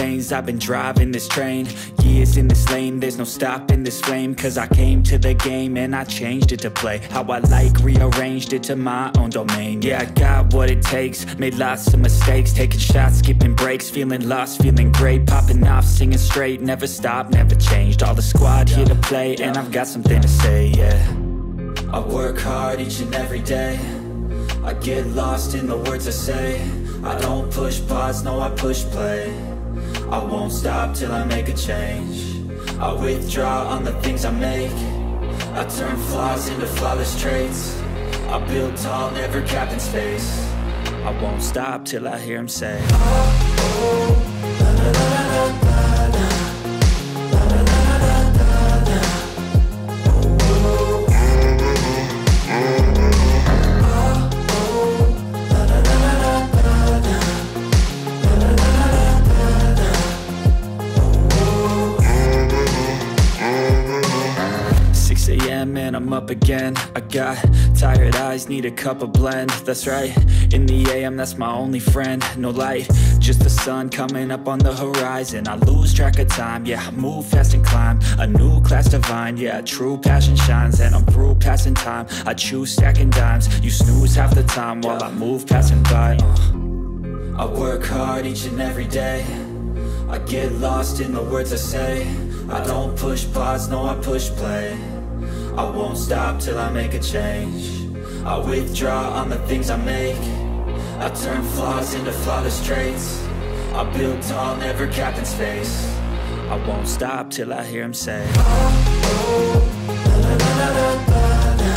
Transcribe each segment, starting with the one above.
veins. I've been driving this train, years in this lane. There's no stopping this flame, cause I came to the game and I changed it to play how I like, rearranged it to my own domain. Yeah, I got what it takes, made lots of mistakes, taking shots, skipping breaks, feeling lost, feeling great, popping off, singing straight, never stopped, never changed. All the squad here to play, and I've got something to say, yeah. I work hard each and every day, I get lost in the words I say. I don't push pause, no, I push play. I won't stop till I make a change. I withdraw on the things I make. I turn flaws into flawless traits. I build tall, never capped in space. I won't stop till I hear him say, oh, oh, la, la, la, la, la, la, la, la, la, la, la, la, la. And I'm up again. I got tired eyes, need a cup of blend. That's right, in the AM, that's my only friend. No light, just the sun coming up on the horizon. I lose track of time, yeah, I move fast and climb a new class divine, yeah, true passion shines. And I'm through passing time, I choose stacking dimes. You snooze half the time while I move passing by. I work hard each and every day, I get lost in the words I say. I don't push pause, no, I push play. I won't stop till I make a change. I withdraw on the things I make. I turn flaws into flawless traits. I build tall, never capped in space. I won't stop till I hear him say, oh, oh, la, la, la, la, la, la.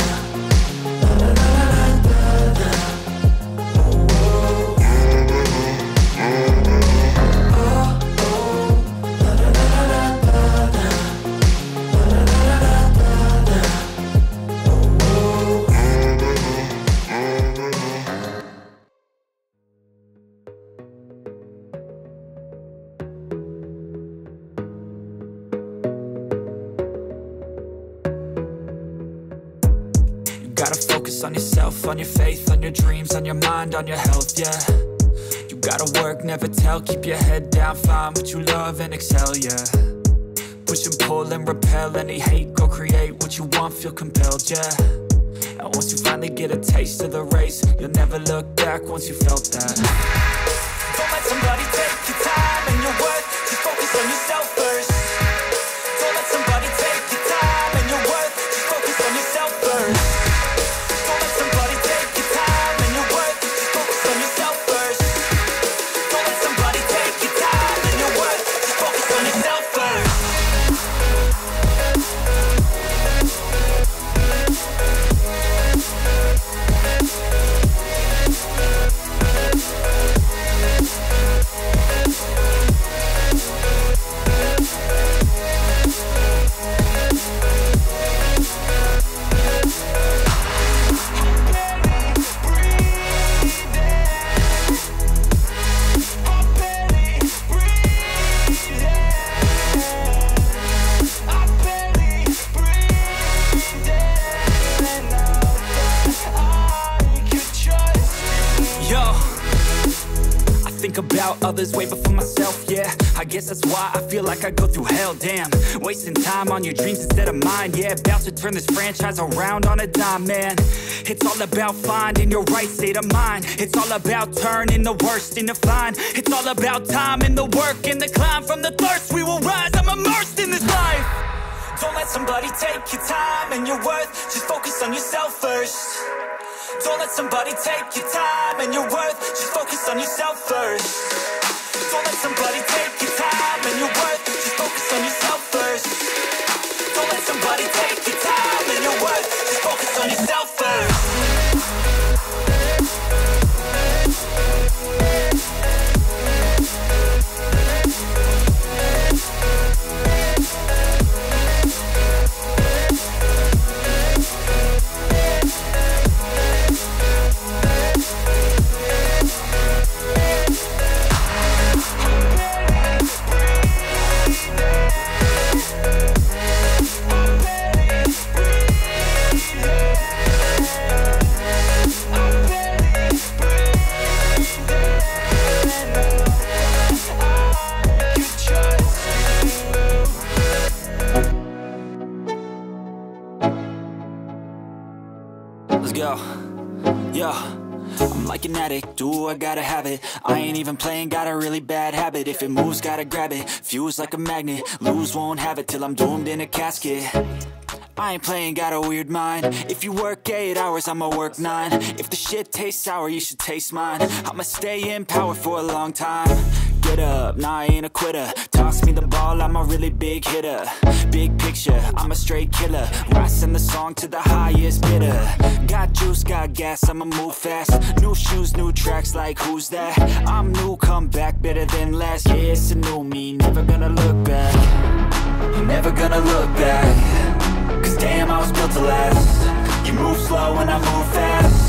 Gotta focus on yourself, on your faith, on your dreams, on your mind, on your health, yeah. You gotta work, never tell, keep your head down, find what you love and excel, yeah. Push and pull and repel any hate, go create what you want, feel compelled, yeah. And once you finally get a taste of the race, you'll never look back once you felt that. Don't let somebody take your time and your worth, just focus on yourself first. Don't let somebody take your time and your worth, just focus on yourself first. About others way before myself, yeah. I guess that's why I feel like I go through hell, damn. Wasting time on your dreams instead of mine, yeah. About to turn this franchise around on a dime, man. It's all about finding your right state of mind. It's all about turning the worst into fine. It's all about time and the work and the climb. From the thirst we will rise, I'm immersed in this life. Don't let somebody take your time and your worth, just focus on yourself first. Don't let somebody take your time and your worth, just focus on yourself first. Don't let somebody take your time and your worth, just focus on yourself first. Don't let somebody take your time and your worth, just focus on yourself first. Yo, yo, I'm like an addict, do I gotta have it. I ain't even playing, got a really bad habit. If it moves, gotta grab it, fuse like a magnet. Lose, won't have it till I'm doomed in a casket. I ain't playing, got a weird mind. If you work 8 hours, I'ma work 9. If the shit tastes sour, you should taste mine. I'ma stay in power for a long time. Get up, nah, I ain't a quitter. Toss me the ball, I'm a really big hitter. Big picture, I'm a straight killer. Rising the song to the highest bidder. Got juice, got gas, I'ma move fast. New shoes, new tracks, like who's that? I'm new, come back, better than last. Yeah, it's a new me, never gonna look back. Never gonna look back. Cause damn, I was built to last. You move slow and I move fast.